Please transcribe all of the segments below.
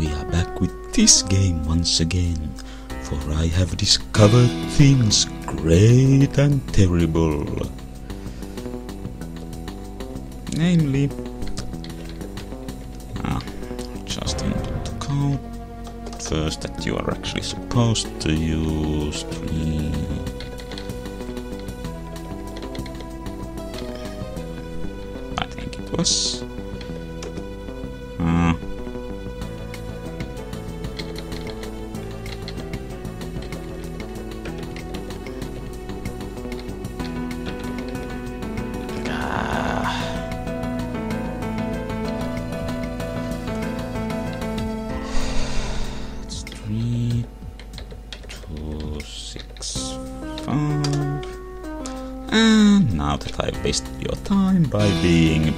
we are back with this game once again, for I have discovered things great and terrible. Namely, just into the code first that you are actually supposed to use. I think it was. It's 3, 2, 6, 5. And now that I've wasted your time by being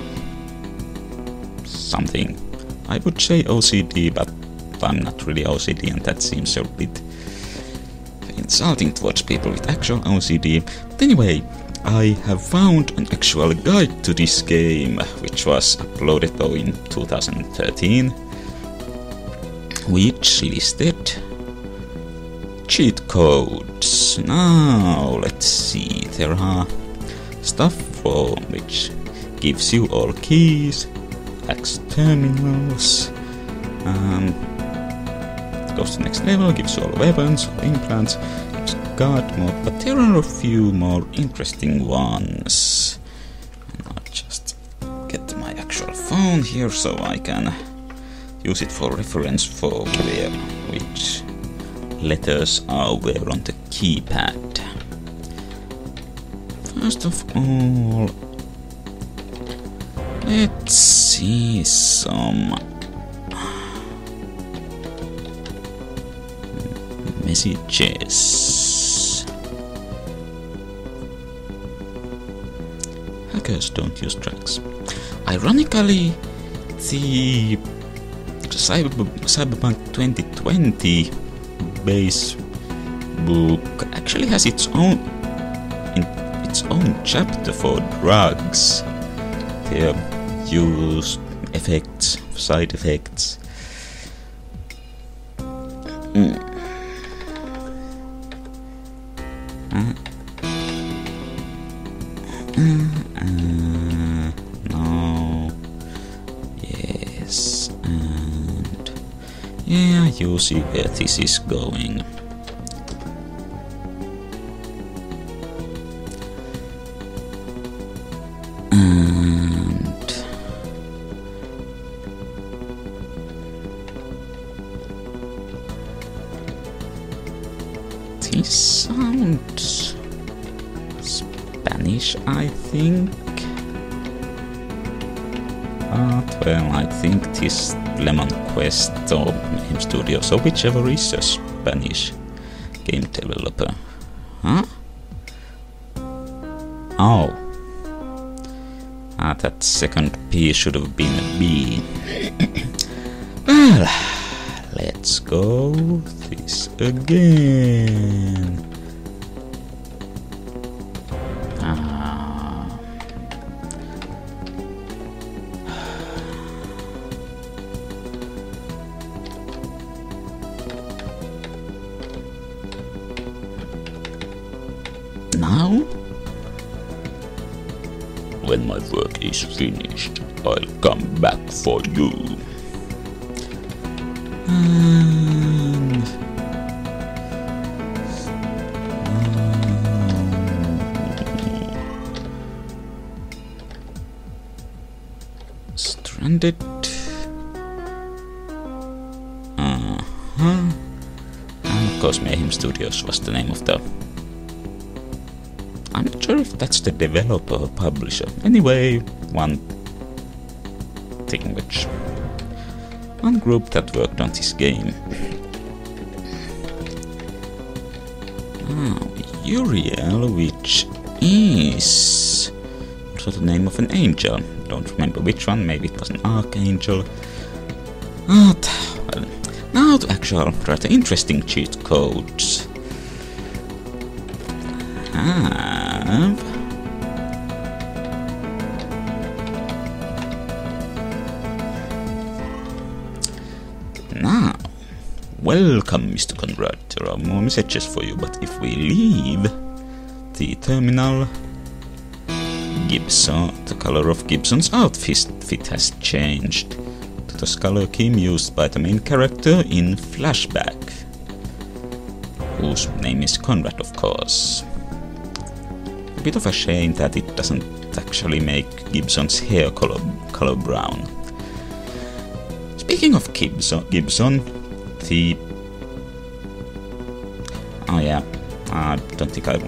something, I would say OCD, but I'm not really OCD, and that seems a bit insulting towards people with actual OCD. But anyway, I have found an actual guide to this game, which was uploaded though in 2013, which listed cheat codes. Now let's see, there are stuff for which gives you all keys, X terminals, goes to the next level, gives you all weapons, all implants, gives guard mode, but there are a few more interesting ones. And I'll just get my actual phone here so I can use it for reference for which letters are where on the keypad. First of all, let's see some messages. Hackers don't use drugs. Ironically, the Cyberpunk 2020 base book actually has its own chapter for drugs. Their use, effects, side effects. No. Yes. And yeah, you see where this is going. And this sounds Spanish, I think. But well, I think this Lemon Quest or Game Studios or whichever is a Spanish game developer. Huh? Oh. That second P should have been a B. Well, let's go this again. Now, when my work is finished, I'll come back for you. And stranded. And of course, Mayhem Studios was the name of the. I'm not sure if that's the developer or publisher. Anyway, one group that worked on this game. Uriel, which is also the name of an angel. Don't remember which one, maybe it was an archangel. Well, now the actual rather interesting cheat codes. Now, welcome, Mr. Conrad. There are more messages for you, but if we leave the terminal, Gibson, the color of Gibson's outfit has changed to the color scheme used by the main character in Flashback, whose name is Conrad, of course. A bit of a shame that it doesn't actually make Gibson's hair color brown. Speaking of Gibson, the... Oh yeah, I don't think I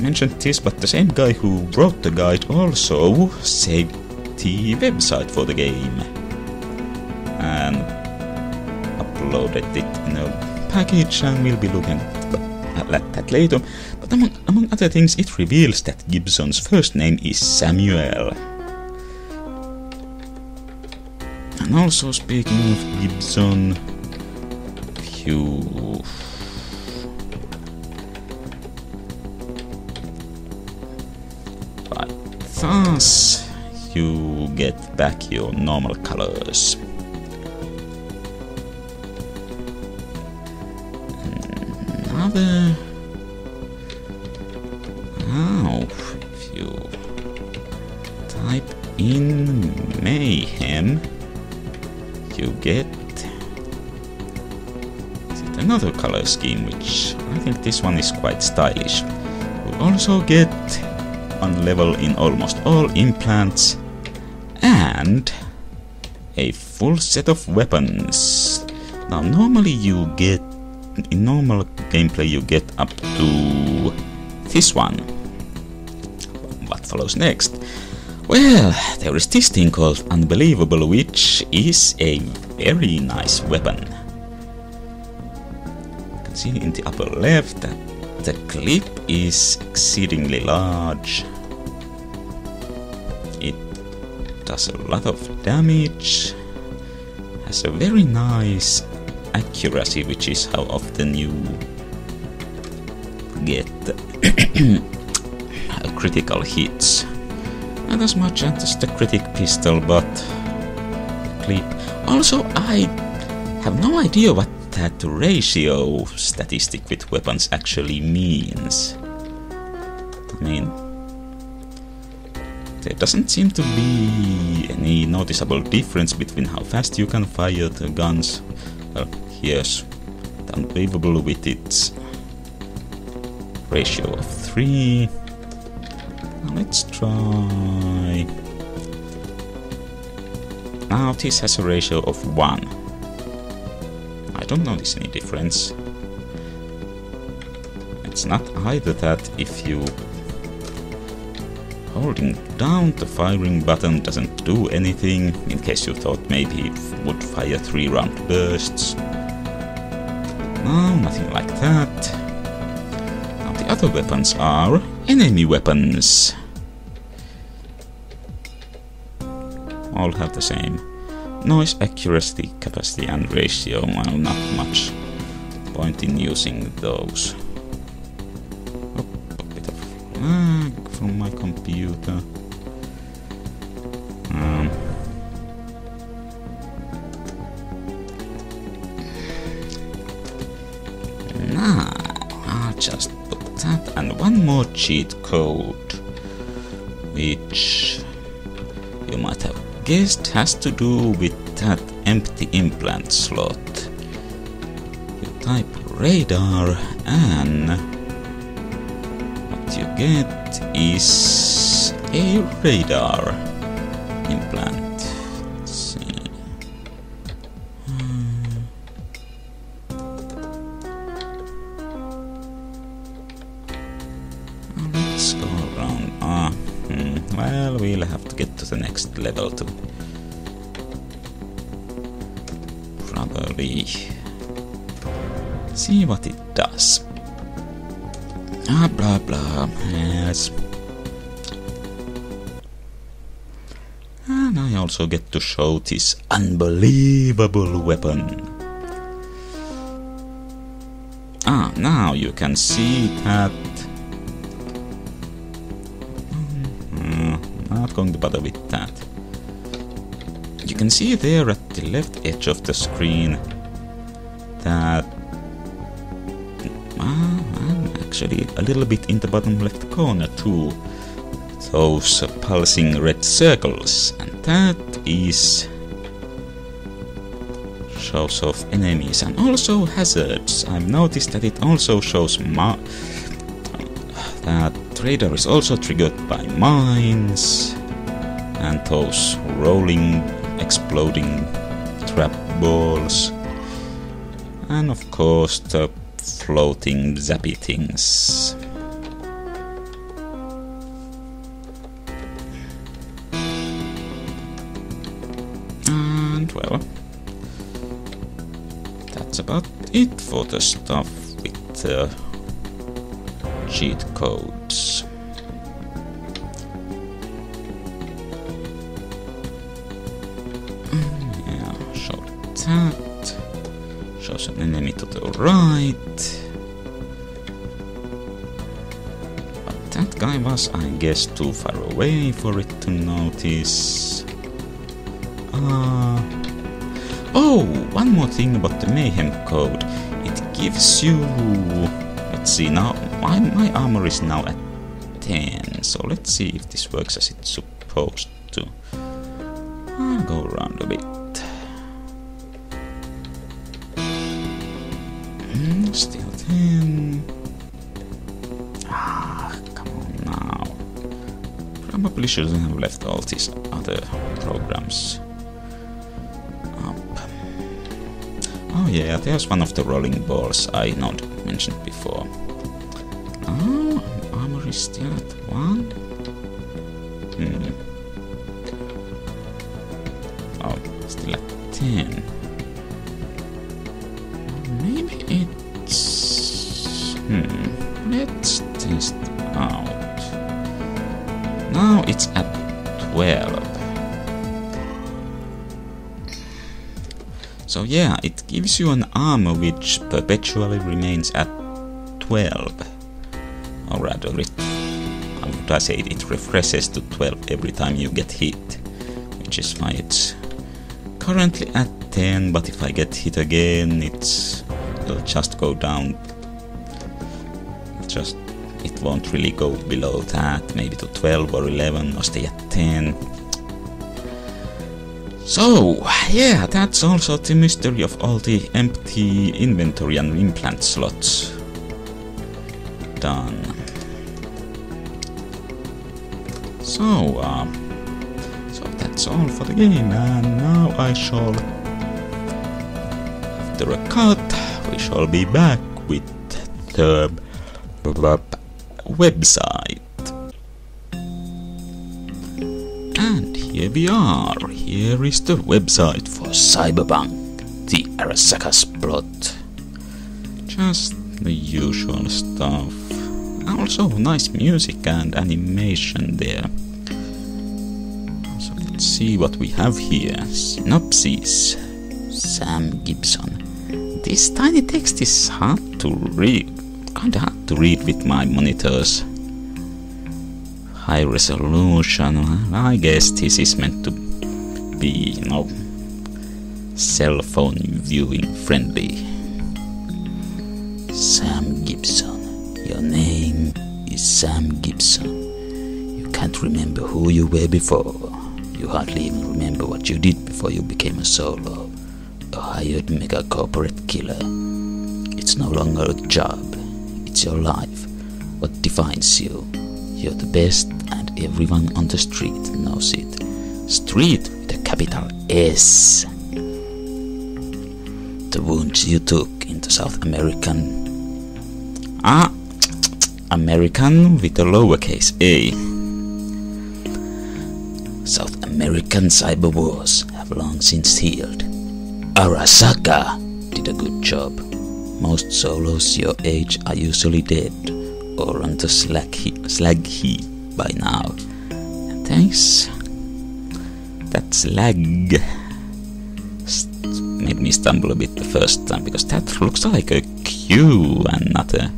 mentioned this, but the same guy who wrote the guide also saved the website for the game and uploaded it in a package, and we'll be looking at that later. But among other things, it reveals that Gibson's first name is Samuel. And also, speaking of Gibson, thus you get back your normal colors. If you type in Mayhem, you get another color scheme, which I think this one is quite stylish. You also get one level in almost all implants and a full set of weapons. Now normally in normal gameplay you get up to this one. What follows next? Well, there is this thing called Unbelievable, which is a very nice weapon. You can see in the upper left that the clip is exceedingly large. It does a lot of damage, has a very nice accuracy, which is how often you get critical hits. Not as much as the critic pistol, but clip. Also, I have no idea what that ratio statistic with weapons actually means. I mean, there doesn't seem to be any noticeable difference between how fast you can fire the guns. Well, here's the Unbelievable with its ratio of 3. Now let's try... Now this has a ratio of 1. I don't notice any difference. It's not either that if you holding down the firing button doesn't do anything, in case you thought maybe it would fire 3-round bursts. No, nothing like that. Now the other weapons are enemy weapons. All have the same noise, accuracy, capacity and ratio. Well, not much point in using those. Oh, a bit of lag from my computer. Now, I'll just put that and one more cheat code, which you might have guessed has to do with that empty implant slot. You type radar and what you get is a radar implant. Let's see. Let's go around. Well, we'll have to get to the next level to probably see what it does. Blah blah. Yes. And I also get to show this unbelievable weapon. Now you can see that. Not going to bother with that. You can see there at the left edge of the screen that I'm actually a little bit in the bottom left corner too. Those pulsing red circles, and that is shows of enemies and also hazards. I've noticed that it also shows that radar is also triggered by mines and those rolling, exploding trap balls, and of course the floating zappy things. And well, that's about it for the stuff with cheat codes. Yeah, show that. Shows an enemy to the right. But that guy was, I guess, too far away for it to notice. Oh, one more thing about the Mayhem code. It gives you... Let's see, now my armor is now at 10, so let's see if this works as it's supposed to. I'll go around a bit. Still 10. Come on now. Probably shouldn't have left all these other programs up. Oh yeah, there's one of the rolling balls I not mentioned before. Oh, armor is still at 1. Oh, still at 10. Maybe it's... let's test out. Now it's at 12. So yeah, it gives you an armor which perpetually remains at 12. Or rather, how would I say it? It refreshes to 12 every time you get hit, which is why it's currently at 10, but if I get hit again, it'll just go down. It won't really go below that, maybe to 12 or 11 or stay at 10. So, yeah, that's also the mystery of all the empty inventory and implant slots done. So that's all for the game, and now I shall, after a cut, we shall be back with the website. And here we are. Here is the website for Cyberpunk, the Arasakas plot. Just the usual stuff. Also nice music and animation there. So let's see what we have here. Synopsis. Sam Gibson. This tiny text is hard to read. Kinda hard to read with my monitors. High resolution. I guess this is meant to be, cell phone viewing friendly. Sam Gibson. Your name is Sam Gibson. You can't remember who you were before. You hardly even remember what you did before you became a solo, a hired mega corporate killer. It's no longer a job. It's your life. What defines you? You're the best, and everyone on the street knows it. Street with a capital S. The wounds you took into South American with a lowercase a. South American cyber wars have long since healed. Arasaka did a good job. Most solos your age are usually dead or on the slag heap by now. And thanks. That slag made me stumble a bit the first time, because that looks like a Q and not a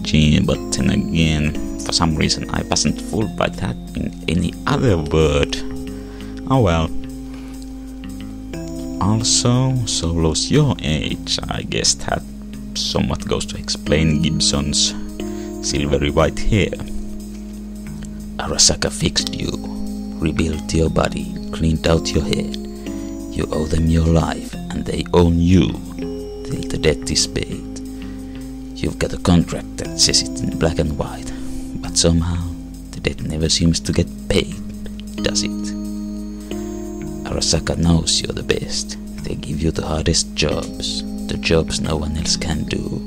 G, but then again, for some reason I wasn't fooled by that in any other word. Oh well. Also, Solos your age, I guess that somewhat goes to explain Gibson's silvery white hair. Arasaka fixed you, rebuilt your body, cleaned out your head. You owe them your life, and they own you, till the debt is paid. You've got a contract that says it in black and white, but somehow the debt never seems to get paid, does it? Arasaka knows you're the best. They give you the hardest jobs, the jobs no one else can do.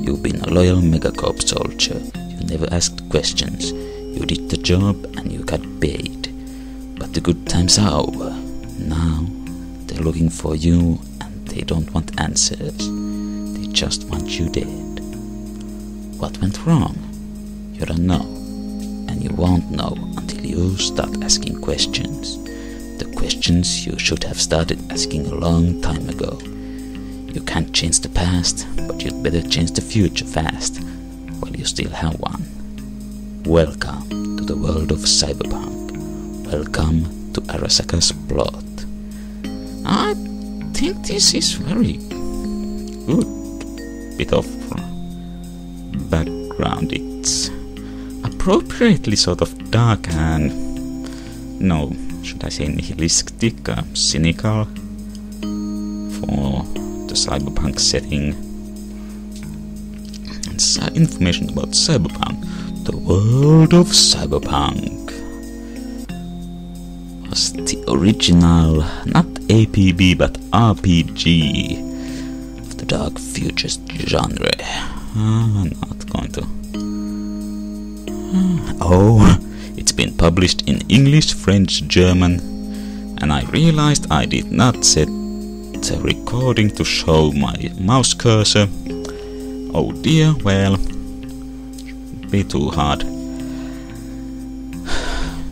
You've been a loyal Megacorp soldier. You never asked questions. You did the job and you got paid. But the good times are over. Now they're looking for you and they don't want answers. They just want you dead. What went wrong? You don't know. And you won't know until you start asking questions. The questions you should have started asking a long time ago. You can't change the past, but you'd better change the future fast, while you still have one. Welcome to the world of Cyberpunk. Welcome to Arasaka's plot. I think this is very good bit of background. It's appropriately sort of dark and, no, should I say nihilistic, cynical for the cyberpunk setting. And information about cyberpunk. The world of cyberpunk was the original, not APB but RPG of the dark futures genre. I'm not going to. It's been published in English, French, German, and I realized I did not set the recording to show my mouse cursor. Oh dear, well, be too hard.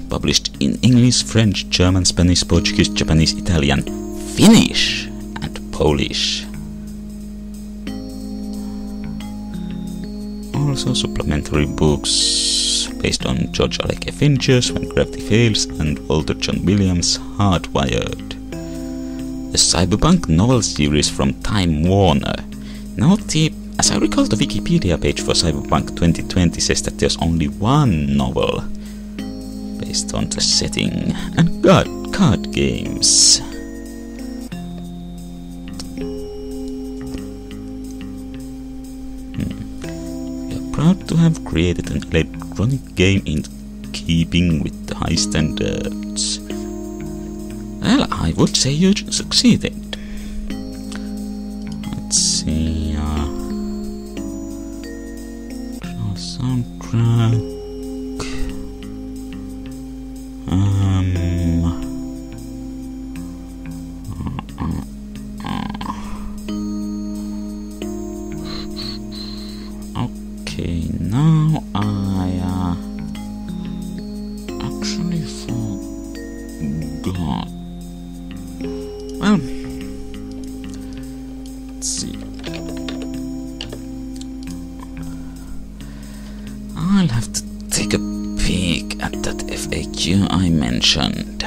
Published in English, French, German, Spanish, Portuguese, Japanese, Italian, Finnish, and Polish. Also supplementary books based on George Alec Fincher's When Gravity Fails and Walter John Williams' Hardwired. A cyberpunk novel series from Time Warner. Now as I recall, the Wikipedia page for Cyberpunk 2020 says that there's only one novel based on the setting and card games. We are proud to have created an electronic game in keeping with the high standards. Well, I would say you succeeded. Let's see. Soundtrack. Okay, now I actually forgot. Well, let's see. I'll have to take a peek at that FAQ I mentioned.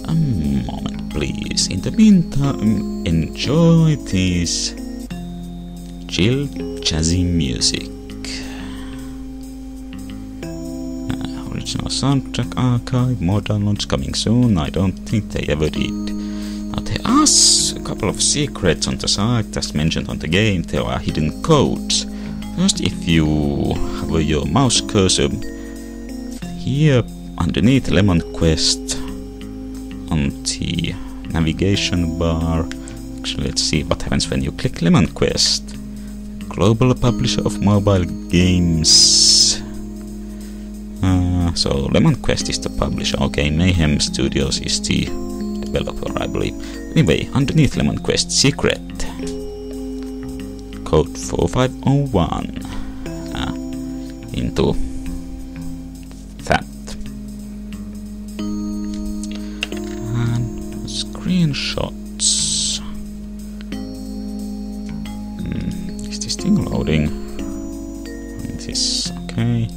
A moment, please. In the meantime, enjoy this chill, jazzy music. Original soundtrack archive, more downloads coming soon. I don't think they ever did. Now there are a couple of secrets on the site, as mentioned on the game. There are hidden codes. First, if you have your mouse cursor here underneath Lemon Quest on the navigation bar. Actually, let's see what happens when you click Lemon Quest. Global publisher of mobile games. So Lemon Quest is the publisher. Okay, Mayhem Studios is the developer, I believe. Anyway, underneath Lemon Quest, secret. Code 4501 into that. And screenshots. Is this thing loading? This is okay.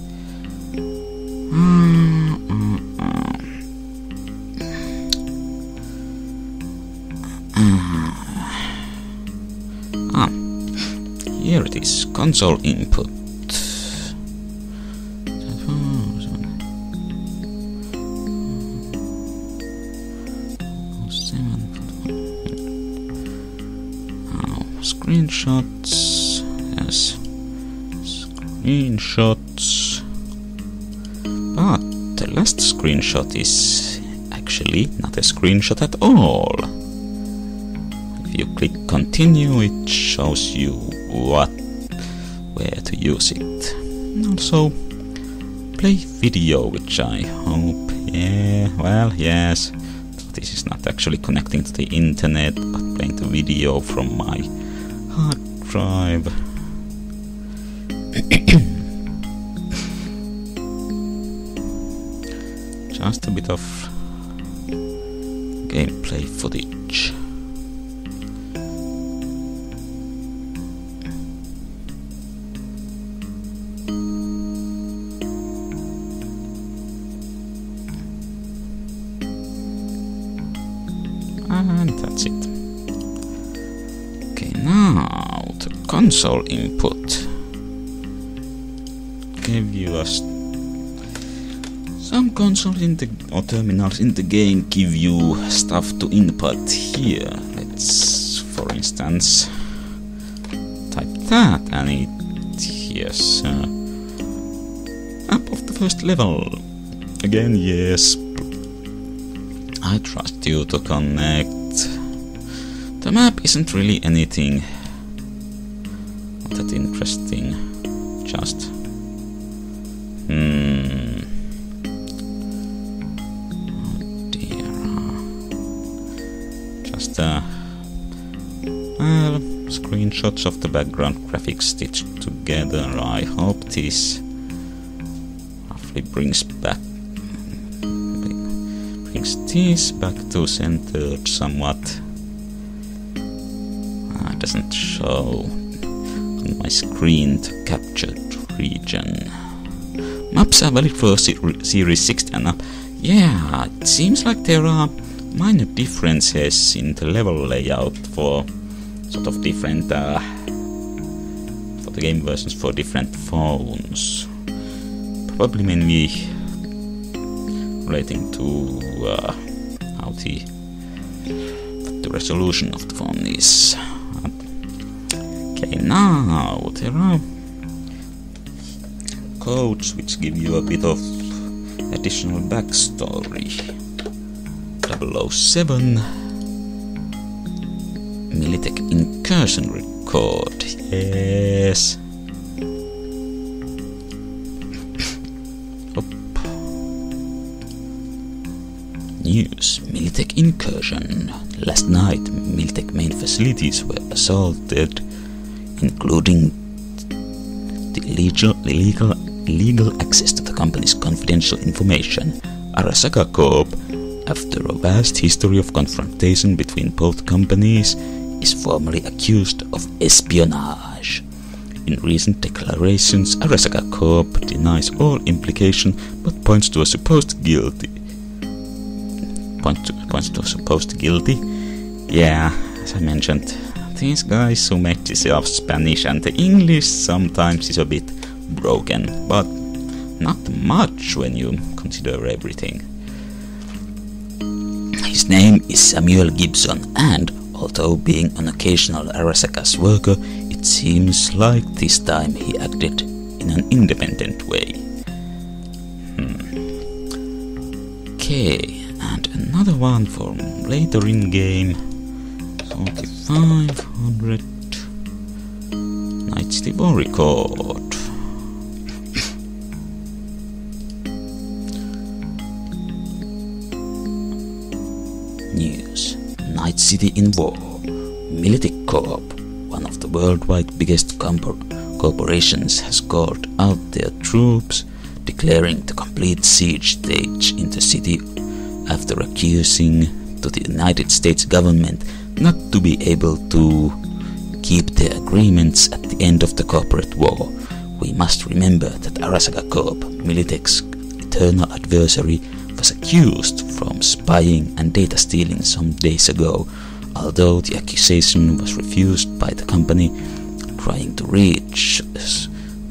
Here it is, console input. Screenshots, yes, screenshots, but the last screenshot is actually not a screenshot at all. If you click continue, it shows you where to use it. Also, play video, which I hope, yes, this is not actually connecting to the internet, but playing the video from my hard drive. Just a bit of gameplay footage. And that's it. Okay, now the console input gave you us some consoles in the or terminals in the game give you stuff to input here. Let's, for instance, type that, and it here's up of the first level. Again, yes. I trust you to connect. The map isn't really anything that interesting. Just oh dear. Just well, screenshots of the background graphics stitched together. I hope this roughly brings this back to centered somewhat. It doesn't show on my screen the captured region. Maps are valid for Series 60 and up. Yeah, it seems like there are minor differences in the level layout for sort of different for the game versions for different phones. Probably mainly relating to how the resolution of the phone is. Okay, now there are codes which give you a bit of additional backstory. 007 Militech incursion record. Yes. News. Militech incursion. Last night, Militech main facilities were assaulted, including the illegal access to the company's confidential information. Arasaka Corp, after a vast history of confrontation between both companies, is formally accused of espionage. In recent declarations, Arasaka Corp denies all implication but points to a supposed guilty. Yeah, as I mentioned, these guys who make this up Spanish and the English sometimes is a bit broken, but not much when you consider everything. His name is Samuel Gibson, and although being an occasional Arasaka's worker, it seems like this time he acted in an independent way. Okay. And another one from later in game, 4500 Night City War record. News. Night City in war. Militech Corp, one of the worldwide biggest corporations, has called out their troops, declaring the complete siege stage in the city after accusing to the United States government not to be able to keep their agreements at the end of the corporate war. We must remember that Arasaka Corp, Militech's eternal adversary, was accused from spying and data stealing some days ago although the accusation was refused by the company trying to reach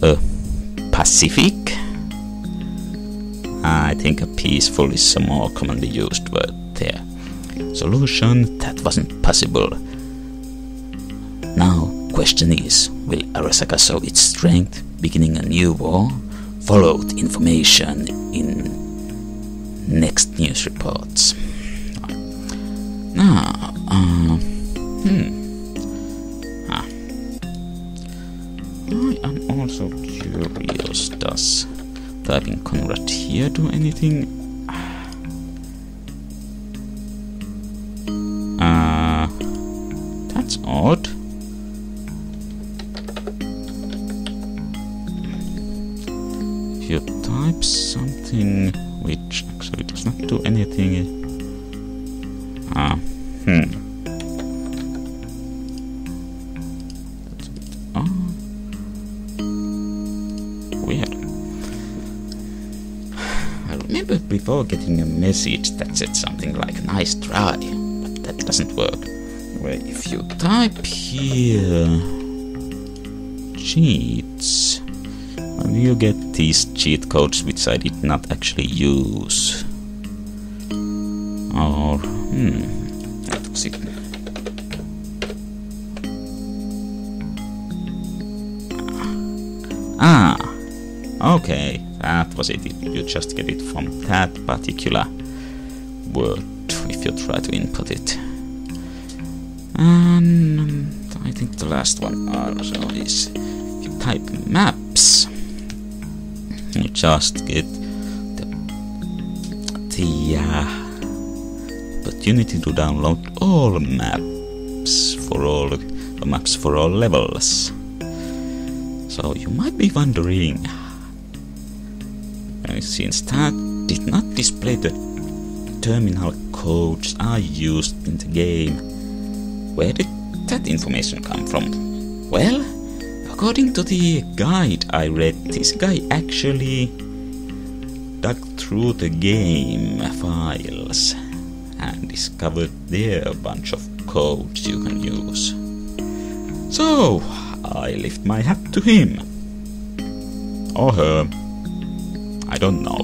a Pacific. I think a peaceful is a more commonly used word there. Solution that wasn't possible. Now, question is, will Arasaka show its strength, beginning a new war? Followed information in next news reports. Now, I am also curious, does typing Conrad here do anything? That's odd. If you type something which actually does not do anything. That's a bit weird. I remember before getting a message that said something like "nice try," but that doesn't work. Anyway, if you type here cheats, and you get these cheat codes which I did not actually use. Or that was it. Okay, that was it. You just get it from that particular word if you try to input it. And I think the last one also is if you type maps, you just get the opportunity to download all maps for all levels. So you might be wondering, since that did not display the terminal codes I used in the game, where did that information come from? Well, according to the guide I read, this guy actually dug through the game files and discovered there a bunch of codes you can use. So, I lift my hat to him. Or her. I don't know.